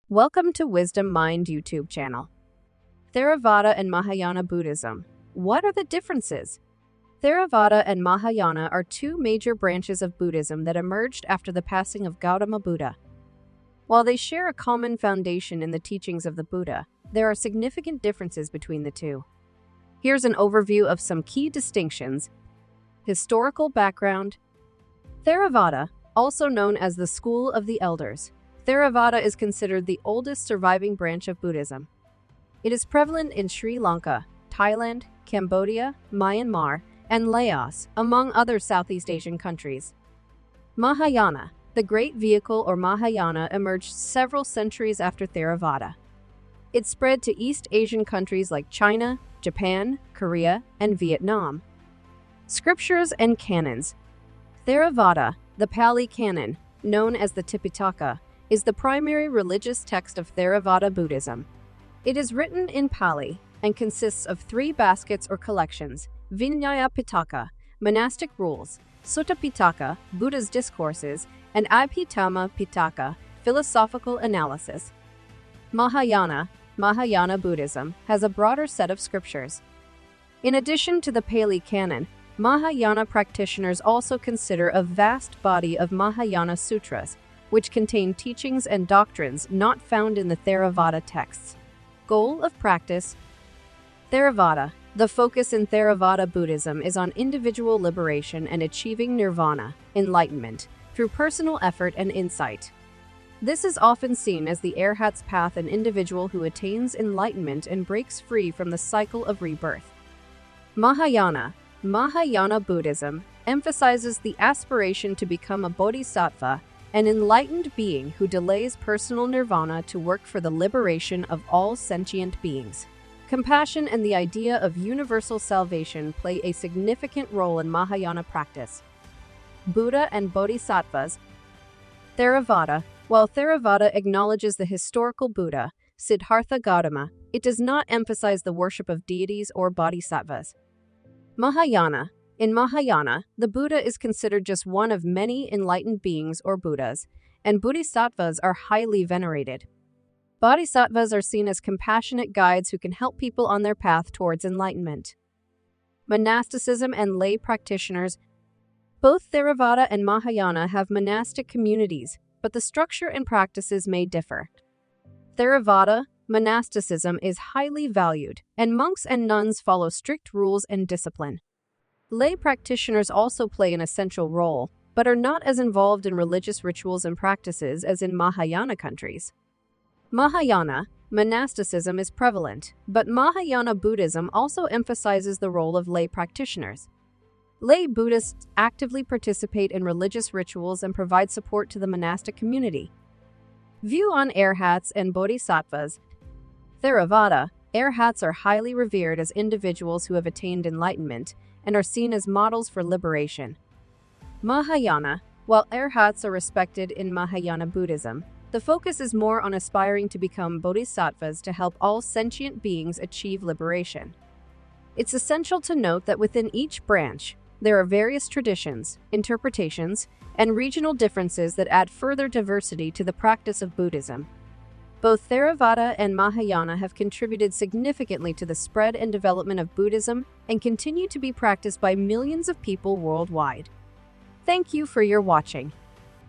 Welcome to Wisdom Mind YouTube channel. Theravada and Mahayana Buddhism. What are the differences? Theravada and Mahayana are two major branches of Buddhism that emerged after the passing of Gautama Buddha. While they share a common foundation in the teachings of the Buddha, there are significant differences between the two. Here's an overview of some key distinctions. Historical background. Theravada, also known as the School of the Elders. Theravada is considered the oldest surviving branch of Buddhism. It is prevalent in Sri Lanka, Thailand, Cambodia, Myanmar, and Laos, among other Southeast Asian countries. Mahayana, the Great Vehicle or Mahayana, emerged several centuries after Theravada. It spread to East Asian countries like China, Japan, Korea, and Vietnam. Scriptures and canons. Theravada, the Pali Canon, known as the Tipitaka, is the primary religious text of Theravada Buddhism. It is written in Pali and consists of three baskets or collections: Vinaya Pitaka, monastic rules; Sutta Pitaka, Buddha's discourses; and Abhidhamma Pitaka, philosophical analysis. Mahayana Buddhism, has a broader set of scriptures. In addition to the Pali Canon, Mahayana practitioners also consider a vast body of Mahayana sutras, which contain teachings and doctrines not found in the Theravada texts. Goal of practice. Theravada. The focus in Theravada Buddhism is on individual liberation and achieving nirvana, enlightenment, through personal effort and insight. This is often seen as the arhat's path, an individual who attains enlightenment and breaks free from the cycle of rebirth. Mahayana Buddhism emphasizes the aspiration to become a bodhisattva, an enlightened being who delays personal nirvana to work for the liberation of all sentient beings. Compassion and the idea of universal salvation play a significant role in Mahayana practice. Buddha and bodhisattvas. Theravada. While Theravada acknowledges the historical Buddha, Siddhartha Gautama, it does not emphasize the worship of deities or bodhisattvas. Mahayana. In Mahayana, the Buddha is considered just one of many enlightened beings or Buddhas, and bodhisattvas are highly venerated. Bodhisattvas are seen as compassionate guides who can help people on their path towards enlightenment. Monasticism and lay practitioners. Both Theravada and Mahayana have monastic communities, but the structure and practices may differ. Theravada, monasticism is highly valued, and monks and nuns follow strict rules and discipline. Lay practitioners also play an essential role, but are not as involved in religious rituals and practices as in Mahayana countries. Mahayana, monasticism is prevalent, but Mahayana Buddhism also emphasizes the role of lay practitioners. Lay Buddhists actively participate in religious rituals and provide support to the monastic community. View on arhats and bodhisattvas. Theravada, arhats are highly revered as individuals who have attained enlightenment and are seen as models for liberation. Mahayana. While arhats are respected in Mahayana Buddhism, the focus is more on aspiring to become bodhisattvas to help all sentient beings achieve liberation. It's essential to note that within each branch, there are various traditions, interpretations, and regional differences that add further diversity to the practice of Buddhism. Both Theravada and Mahayana have contributed significantly to the spread and development of Buddhism and continue to be practiced by millions of people worldwide. Thank you for your watching.